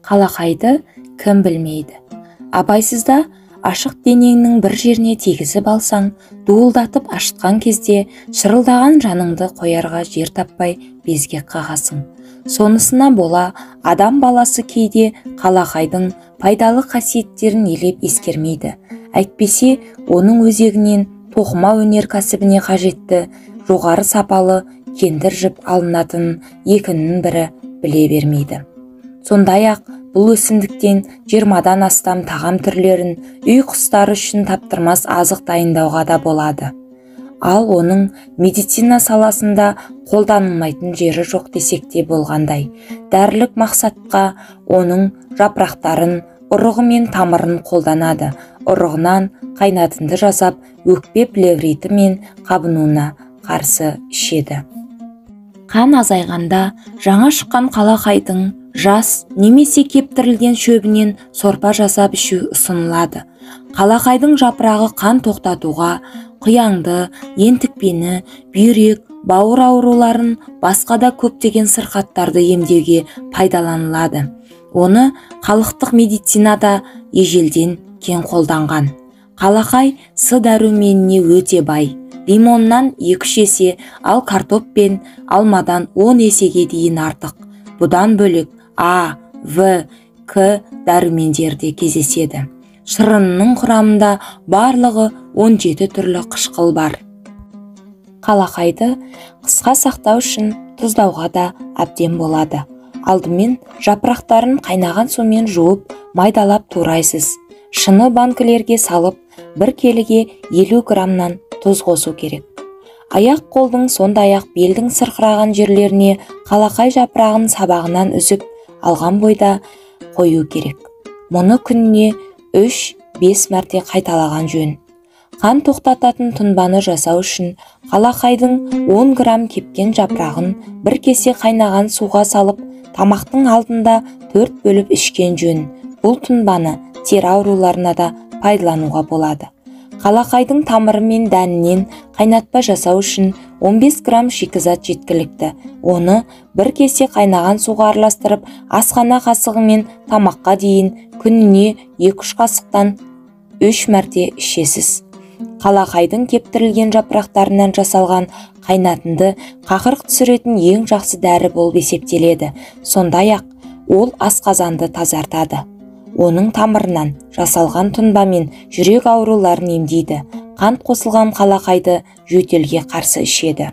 Қалақайды кім білмейді. Абайсызда ашық денеңнің бір жеріне тигізіп алсаң, дуылдатып ашытқан кезде шырылдаған жаныңды қоярға жер таппай безгек қағасың. Сонысына бола адам баласы кейде қалақайдың пайдалы қасиеттерін елеп ескермейді. Әйтпесе оның өзегінен тоқыма өнеркәсібіне қажетті жоғары сапалы кендір жіп алынатын екінің бірі біле бермейді. Сондай-ақ бұл өсімдіктен 20-дан астам тағам түрлерін үй құстары үшін таптырмас азық дайындауға да болады. Ал оның медицина саласында қолданылмайтын жері жоқ десек те болғандай. Дәрілік мақсатқа оның жапырақтарын, ұрығы мен тамырын қолданады. Ұрығынан қайнатынды жасап, өкпе плевриті мен қабынуына қарсы ішеді. Қан азайғанда жаңа шыққан қалақайдың жас немесе кептірілген шөбінен сорпа жасап ішу ұсынылады. Қалақайдың жапырағы қан тоқтатуға, құяңды, ентікпені, бүйрек, бауыр ауруларын, басқа да көптеген сырқаттарды емдеуге пайдаланылады. Оны халықтық медицинада ежелден кең қолданған. Қалақай С дәруменіне өте бай. Лимоннан 2 есе, ал картоп пен алмадан 10 есеге дейін артық. Бұдан бөлек А, В, К дәрумендерде кездеседі. Шырынының құрамында барлығы 17 түрлі қышқыл бар. Қалақайды қысқа сақтау үшін тұздауға да әбден болады. Алдымен жапырақтарын қайнаған сумен жуып, майдалап турайсыз. Шыны банкілерге салып, 1 келіге 50 граммнан тұз қосу керек. Аяқ-қолдың сондай-ақ белдің сырқыраған жерлеріне қалақай жапырағын сабағынан үзіп алған бойда қою керек. Мұны күніне 3-5 мәрте қайталаған жөн. Қан тоқтататын тұнбаны жасау үшін қалақайдың 10 грамм кепкен жапырағын 1 кесе қайнаған суға салып, тамақтың алдында 4 бөліп ішкен жөн. Бұл тұнбаны тері ауруларына да пайдалануға болады. Қалақайдың тамыры мен дәнінен қайнатпа жасау үшін 15 грамм шикізат жеткілікті. Оны 1 кесе қайнаған суға араластырып, асхана қасығымен тамаққа дейін күніне 2-3 қасықтан 3 мәрте ішесіз. Қалақайдың кептірілген жапырақтарынан жасалған қайнатынды қақырық түсіретін ең жақсы дәрі болып есептеледі. Сондай-ақ ол асқазанды тазартады. Оның тамырынан жасалған тұнба мен жүрек ауруларын емдейді. Қант қосылған қалақайды жөтелге қарсы ішеді.